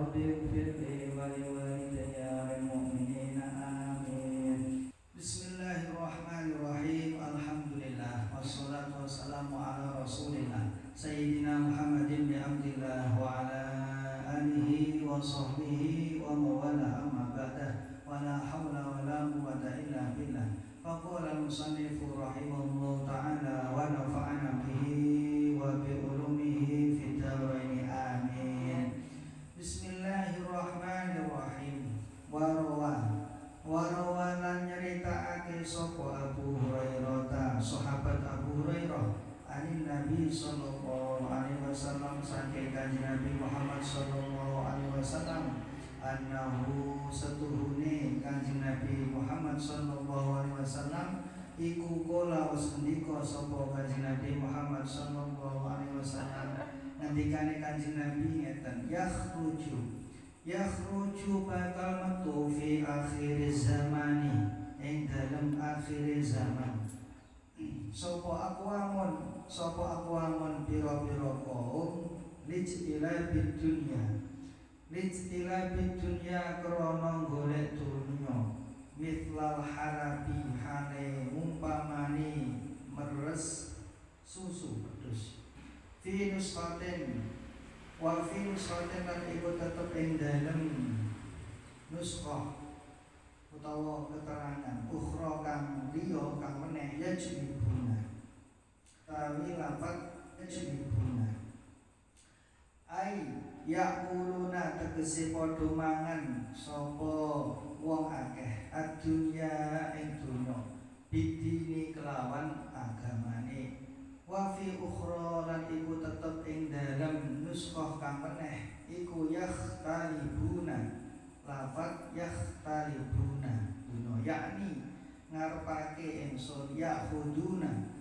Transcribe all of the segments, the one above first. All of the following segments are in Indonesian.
رب اغفر لي ولوالدي والمؤمنين آمين. بسم الله الرحمن الرحيم. الحمدلله والصلاة والسلام على رسول الله سيدنا محمد بن عبد الله وعلى آله وصحبه وموالاه أما بعد ولا حول ولا قوة إلا بالله. فقال المصنف رحمه الله تعالى ونفعنا به وبعلومه في الدارين آمين. بسم الله الرحمن الرحيم. Warawa lan nyeritakake sapa Abu Hurairah, sahabat Abu Hurairah, anin Nabi sallallahu alaihi wasallam, saking Kanjeng Nabi Muhammad sallallahu alaihi wasallam, annahu setuhune Kanjeng Nabi Muhammad sallallahu alaihi wasallam iku kala wis ngendika sapa Kanjeng Nabi Muhammad sallallahu alaihi wasallam, ngendikane Kanjeng Nabi ngeten, yakhruju bakal metu fi akhir zamani, ing dalem akhir zaman. Sapa aqwamun pira-pira kaum lijtila bidunya krana golek dunya, mitlal harabi hale umpamani meres susu pedus, fi nusqatin wa fi nusqatin lan iku tetep ing dalem nusqah utawa keterangan ukhra kang liya kang meneh yajibuna, tawi lafat yajibuna ai yakuluna tegese padha mangan sapa wong akeh adunya ing dunya bidini kelawan agamane, wa fi ukhra lan iku tetep ing dalem nuskhah kang meneh iku yakhtalibuna, lafat yakhtalibuna dunya yakni ngarepake ingsun yakhuduna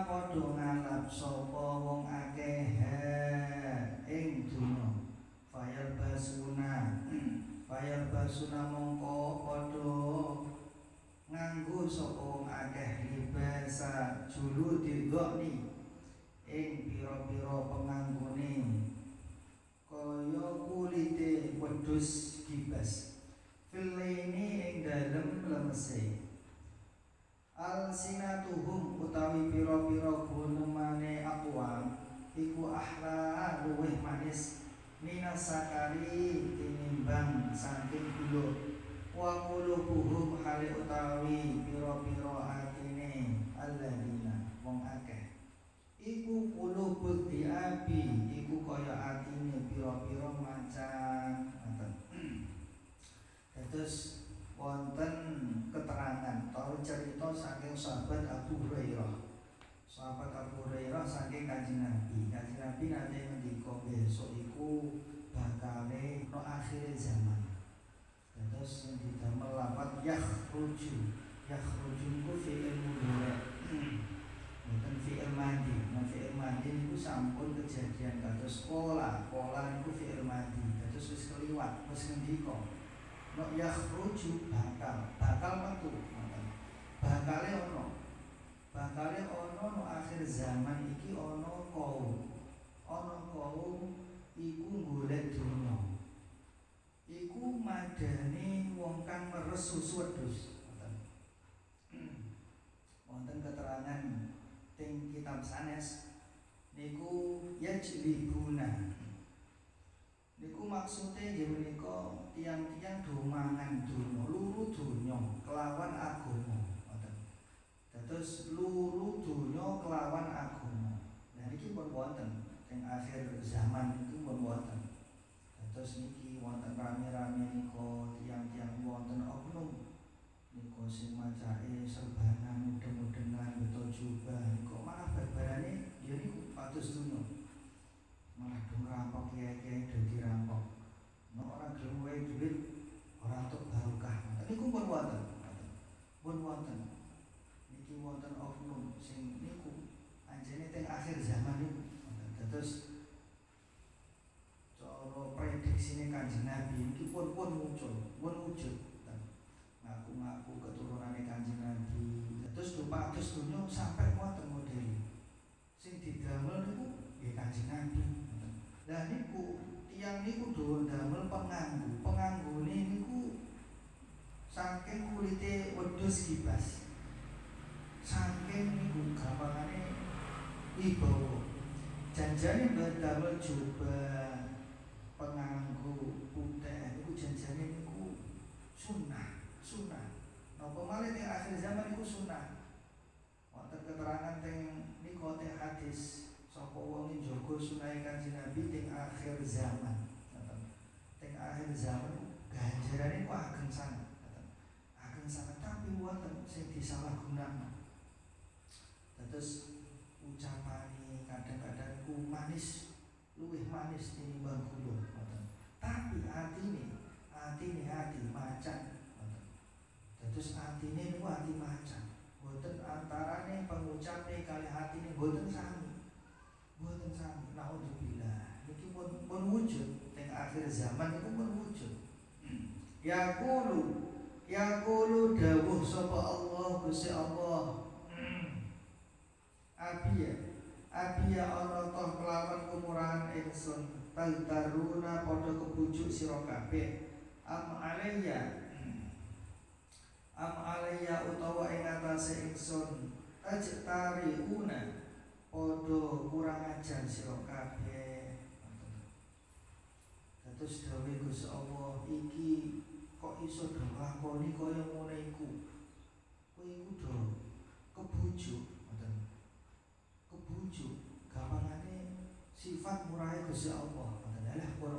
padha ngalap sapa wong akeh ing dunya, fayarbasuna mongko padha nganggo sapa wong akeh libasa juludi dhoni ing pira-pira penganggone kaya kulite wedhus gibas, filaini ing dalem lemese, alsinatuhum utawi pira-pira gunemane aqwam iku ahla luweh manis minas sakari tinimbang saking gula, wa qulubuhum hale utawi pira-pira atine alladzina wong akeh iku qulubud diabi iku kaya atine pira-pira macan ngoten. Terus wonten keterangan atau cerita saking sahabat Abu Hurairah. Sahabat Abu Hurairah saking Kanjeng Nabi. Kanjeng Nabi nate ngendika besok iku bakale no akhir zaman. Terus yang didamel lafat yakhruju ku fi'il mudhari'. Bukan fi'il madhi. Nah fi'il madhi niku sampun kejadian kados pola niku fi'il madhi. Terus wis keliwat, wis ngendika no yakhruju bakal metu, bakale ono no akhir zaman iki ono kaum iku golek dunya, iku madani wong kang meres susu wedhus. Wonten keterangan teng kitab sanes niku yajlibuna. Niku maksudnya nggih menika tiang-tiang do mangan donya, luru donya kelawan agama, ngoten. Dados luru donya kelawan agama. Nah niki pun wonten teng akhir zaman niku pun wonten. Dados niki wonten rame-rame nika tiang-tiang wonten oknum nika sing macake serbana mudeng-mudengan beto jubah nika malah barbarane ya niku pados donya. Malah dong rampok kiai-kiai dadi rampok. Nek ora gelem wae duit ora entuk barokah. Niku pun wonten. Niki wonten oknum sing niku anjene teng akhir zaman niku. Terus cara prediksine Kanjeng Nabi niki pun muncul, wujud. Ngaku-ngaku keturunane Kanjeng Nabi. Terus dupados dunya sampai wonten model sing didamel niku nggih Kanjeng Nabi. Lah niku tiyang niku do damel penganggune niku saking kulite wedhus kibas. Saking niku gampangane wibawa. Janjane damel jubah penganggo putih niku janjane niku sunah. Napa malih teng akhir zaman niku sunah. Wonten keterangan teng niku teng hadis sapa wong njaga sunahe Kanjeng Nabi teng akhir zaman. Teng akhir zaman ganjarane ku ageng sanget. Ageng sanget tapi wonten sing disalahgunakno. Terus ucapane kadang-kadang ku manis, luwih manis tinimbang gula. Tapi atine ati macan. Terus atine niku ati macan. Boten antarane pengucape kali atine boten sami. Naudzubillah. Niki pun wujud teng akhir zaman niku pun wujud. Yaqulu dawuh sapa Allah Gusti Allah. Abiya ana toh kelawan kumurahan ingsun taltaruna padha kebujuk sira kabeh am alayya utawa ing atase ingsun tajtariuna padha kurang ajar sira kabeh. Terus dawuh Gusti Allah iki kok iso lakoni kaya ngene iku. Kowe iku do kebujuk, kebujuk gampangane sifat murahe Gusti Allah. Adalah bar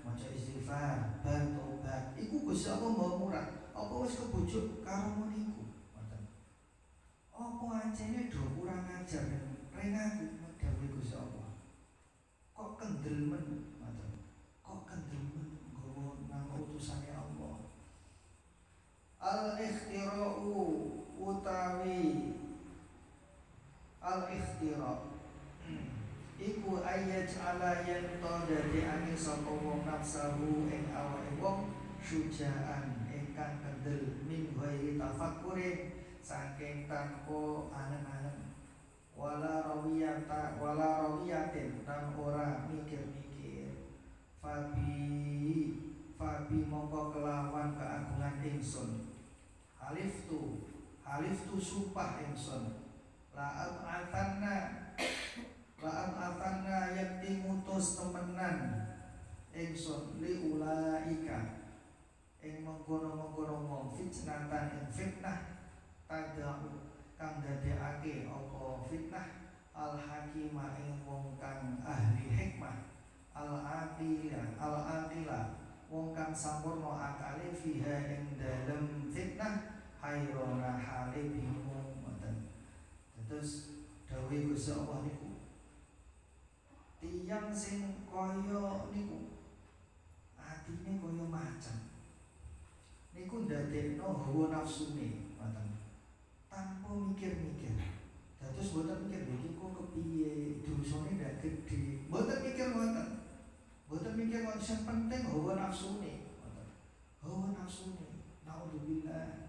maca istighfar, bar tobat. Iku Gusti Allah mau murah. Apa wis kebujuk karo ngono iku? Apa ancene do kurang ajar rengaku dawuh Gusti Allah. Kok kendelmen, kok kendelmen nggawa nang utusane Allah. Al-ikhtira'u utawi al-ikhtira' iku ayat ala yen to dadi angin sapa wong nafsahu ing awake wong syujaan ingkang kendel min ghairi tafakkurin saking tanpa angen-angen wala rawiyatin dan ora mikir-mikir fabi mongko kelawan keagungan ingsun haliftu sumpah ingsun la'am atanna yakti mutus temenan ingsun liulaika ing mengkono-mengkono wong fitnatan ing fitnah tadau kang dadekake apa fitnah al hakimah ing wong kang ahli hikmah al aqila wong kang sampurna akale fiha ing dalem fitnah hayrona hale bingung ngoten. Terus dawuh Gusti Allah niku tiyang sing kaya niku atine kaya macan niku ndadekno hawa nafsune ngoten tanpa mikir-mikir. Terus boten mikir iki kok kepiye dosane ndak gedhe. Boten mikir ngoten. Sing penting hawa nafsune ngoten. Hawa nafsune. Naudzubillah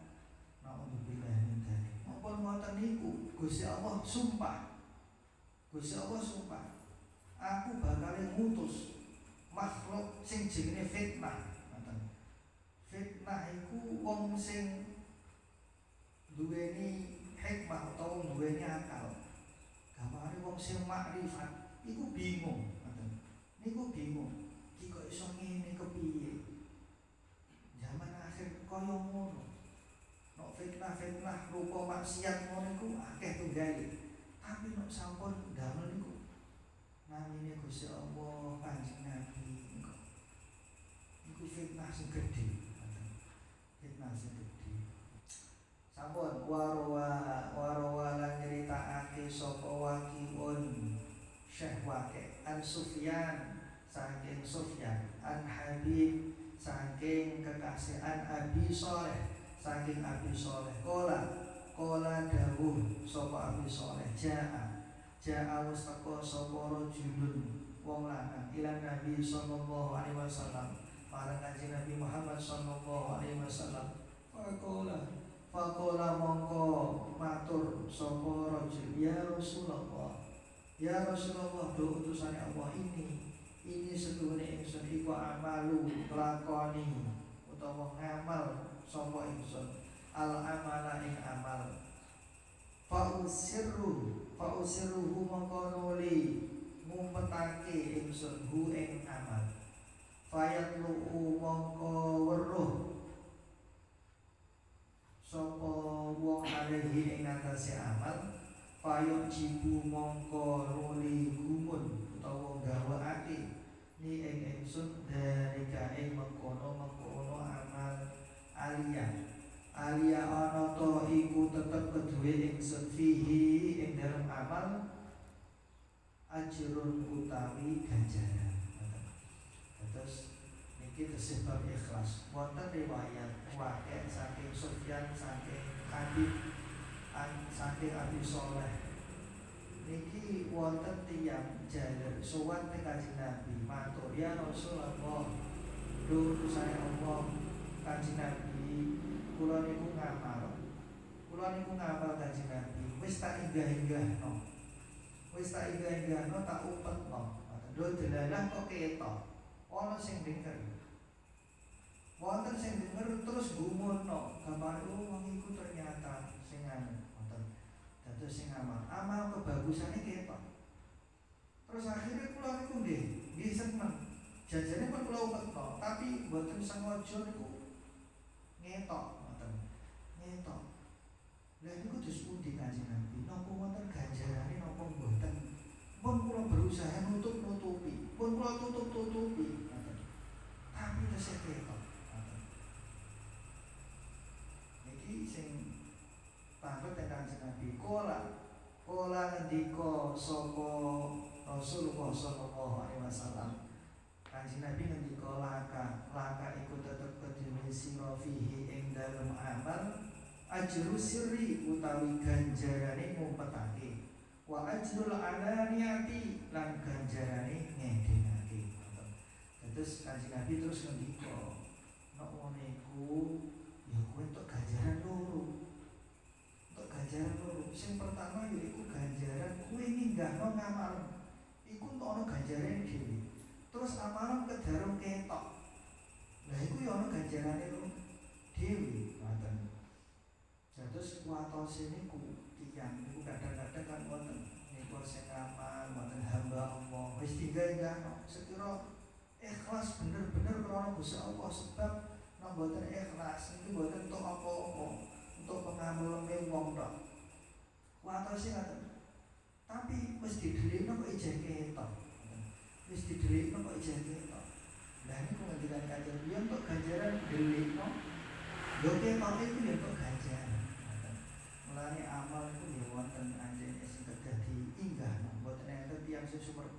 min dzalik. Napa ngoten niku Gusti Allah sumpah. Aku bakal ngutus makhluk sing jenenge fitnah. Fitnah iku wong sing duweni hikmah utawa duweni akal. Gampangane wong sing makrifat iku bingung, ngoten. Niku bingung. Iki kok iso ngene kepiye? Zaman akhir kaya ngono. Nek fitnah rupa maksiat ngono iku akeh tunggale. Tapi nek sampun damel niku namine Gusti Allah Kanjeng Nabi niku fitnah sing gedhe. Sampun warawa lan nyritakake sapa waqiun Syekh Waqi' an Sufyan saking Sufyan an Habib saking kekasihan Abi Shalih saking Abi Shalih kola dawuh sapa Abi Shalih jaa wastaqo sapa rajulun wong lanang ila Nabi sallallahu alaihi wasallam marang Kanjeng Nabi Muhammad sallallahu alaihi wasallam faqala mongko matur sapa rajul ya Rasulullah do utusane Allah ini seduhune ingsun iku amalu nglakoni utawa ngamal sapa ingsun al amala ing amal fa'usirruhu mongkonuli ngumpetake ingsun hu ing amal fayatlu'u mongko weruh sapa wong alaihi ing atase amal fayuk jibu mongko nuli gumun utawa gawakake ni ing ingsun dari kae mengkono amal alia ana to iku tetep keduwe ingsun fihi ing dalem amal ajrun utawi ganjaran. Terus niki sebab ikhlas wonten riwayat wakil saking Sufyan saking Abi Soleh niki wonten tiyang jalur sowan teng Kanjeng Nabi matur ya Rasulullah duh saya Allah Kanjeng Nabi kula niku ngamal Kanjeng Nabi wis tak inggah-inggahno tak upetno lho delalah kok ketok ana sing denger wonten sing denger terus gumunno gambar wong iku ternyata sing anu wonten dados sing amal kebagusane ketok terus akhirnya kula niku nggih seneng jajane pun kula upetno tapi mboten sengaja niku ngetok lha niku dus pundi Kanjeng Nabi napa wonten ganjarane napa mboten pun kula berusaha nutupi pun kula tutup-tutupi tapi tesih ketok niki sing pamit Kanjeng Nabi kala ngendika sapa Rasulullah sallallahu alaihi wasallam Kanjeng Nabi ngendika laka iku tetep kedune sira fihi ing dalem amal ajru sirri utawi ganjarane ngumpetake wa ajrul alaniyati lan ganjarane ngedengake. Terus Kanjeng Nabi terus ngendika nek ngono iku ya kowe entuk ganjaran loro. Sing pertama yaiku ganjaran kowe ninggahno ngamal iku entuk ana ganjarane dhewe. Terus amalan kedarum ketok. Lah iku ya ana ganjarane dhewe ngoten. Terus kuatose niku tiyang niku kadang-kadang kan wonten niku sing amal wonten hamba Allah wis tinggal sekira ikhlas bener-bener krana Gusti Allah sebab nek mboten ikhlas niku mboten entuk apa-apa untuk pengamalane wong tok. Kuatose ngoten. Tapi wis didelikno kok ijek ketok. Wis didelikno kok ijek ketok. Lah niku ngendikan Kanjeng Nabi untuk ganjaran delikno lho ketok iku ya untuk ganjaran. Mulane amal itu nggih wonten anjene sing kedah diinggahno mboten enten tiyang sing super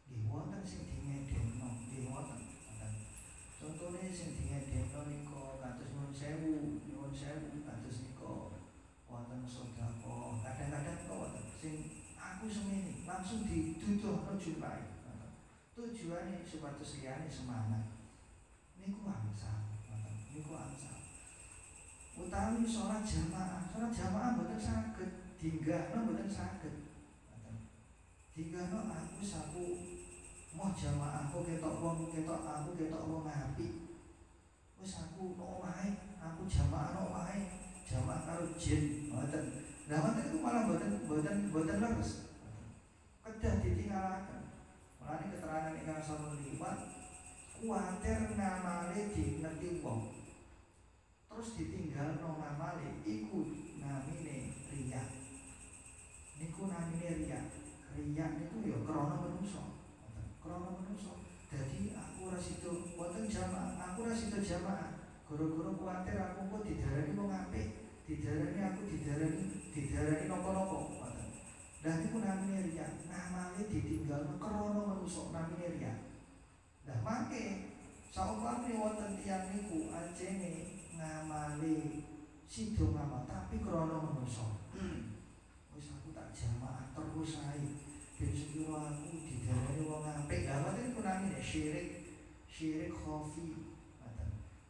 nggih wonten sing dingedekno nggih wonten. Contone sing dingedekno nika kados nyuwun sewu kados nika wonten sedekah kadang-kadang kok wonten sing aku semene langsung diduduhno jumlahe. Tujuane supados liyane semangat. Niku angsal. Utawi sholat jamaah mboten saged dinggahno mboten saged. Dinggahno aku saku moh jamaah aku ketok wong apik. Wis aku nang omahe, aku jamaah nang omahe, jamaah karo jin mboten. Lah wonten iku malah mboten leres. Kedah ditingalaken. Mulane keterangan ingkang sampun liwat kuwatir ngamale dingerti wong. Terus ditinggal no ngamale iku namine riya. Niku namine riya. Riya niku ya krana manungsa. Dadi aku ora sida wonten jamaah, aku ora sida jamaah. Gara-gara kuwatir aku kok didarani wong apik, didarani napa-napa. Lah niku namine riya. Ngamale ditinggal krana manungsa namine riya. Lah mangke saumpamane wonten tiyang niku ajene ngamali sida ngamal tapi krana manungsa. Wis aku tak jamaah terus ae ben sekira aku didarani wong apik. Lah wonten kunane syirik khafi.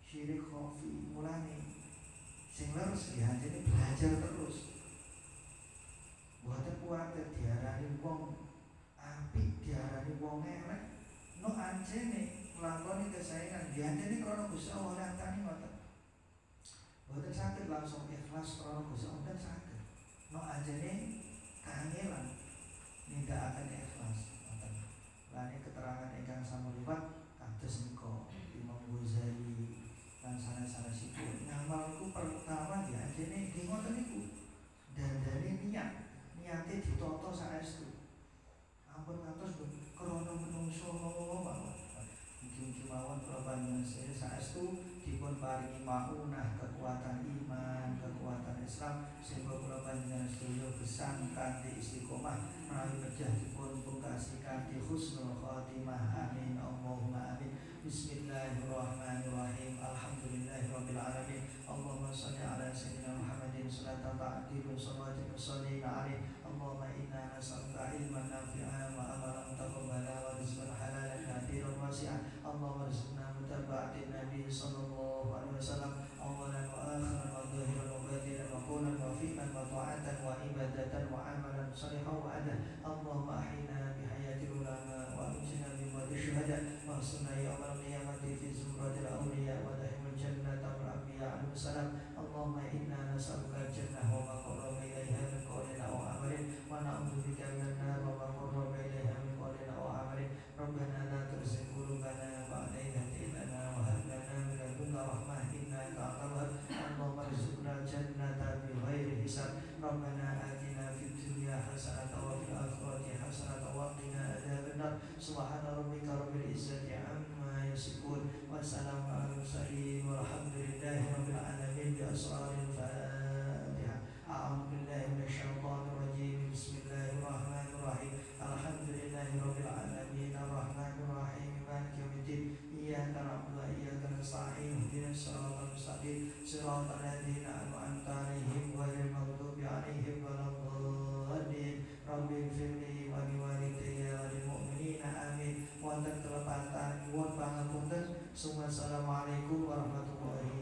Syirik khafi mulane sing leres diajeni belajar terus. Mboten kuwatir diarani wong apik, diarani wong elek no anjene nglakoni kesaengan dianjene krana Gusti Allah nyatani ngoten. Mboten saged langsung ikhlas krana Gusti Allah mboten saged. No anjene kangelan nindakaken ikhlas ngoten. Lan keterangan ingkang samuliwat kados menika Imam Ghazali lan sanes-sanesipun ngamal iku pertama dianjene nggih ngoten niku. Dandane niate ditata saestu. Ampun ngantos krana menungso mawon. Mugi-mugi mawon kula panjenengan sedherek saestu dipun paringi maunah kekuatan iman, kekuatan Islam sehingga kula panjenengan sedaya gesang kanthi istiqomah menawi pejah dipun pungkasi kanthi husnul khotimah. Amin Allahumma amin. Bismillahirrahmanirrahim. Alhamdulillahirabbil alamin. Allahumma shalli ala sayyidina Muhammadin salatan ta'dilu salatin musallina alaihi. Allahumma inna nas'aluka ilman nafi'an wa amalan taqabbala wa rizqan halalan kathiran wasi'an. Allahumma rizqna mutaba'atin nabi sallallahu alaihi wasallam awalan wa akhiran wa dhahiran wa batinan wa qulan wa fi'lan wa ta'atan wa ibadatan wa amalan salihan wa adan. Allahumma ahyina bihayatil ulama wa amsina bimati syuhada wa sunna yawmal qiyamati fi zumratil awliya wa dahimul jannata wal anbiya alaihi salam. Allahumma inna nas'aluka jannah wa ma qarraba ilaiha min qawlin aw amalin wa na'udzubika minan nar wa ma qarraba ilaiha min qawlin aw amalin. Rabbana la tuzigh qulubana ba'da idh hadaytana wa hab lana min ladunka rahmah innaka antal wahhab. Allahumma arzuqna jannata bi ghairi hisab. Rabbana atina fid dunya hasanatan wa fil akhirati hasanatan wa qina adzaban nar. Subhana rabbika rabbil izzati amma yasifun wa salamun alal mursalin walhamdulillahi rabbil alamin. Bi asraril Fatihah. A'udzu billahi minasyaitonir rajim. Bismillahirrahmanirrahim. Alhamdulillahi rabbil alamin arrahmanir rahim maliki yaumiddin. Iyyaka na'budu wa iyyaka nasta'in ihdinas siratal mustaqim siratal ladzina an'amta 'alaihim ghairil maghdubi 'alaihim waladdallin. Rabbighfirli wa liwalidayya wa lil mu'minina amin. Wonten kelepatan nyuwun pangapunten. Assalamualaikum warahmatullahi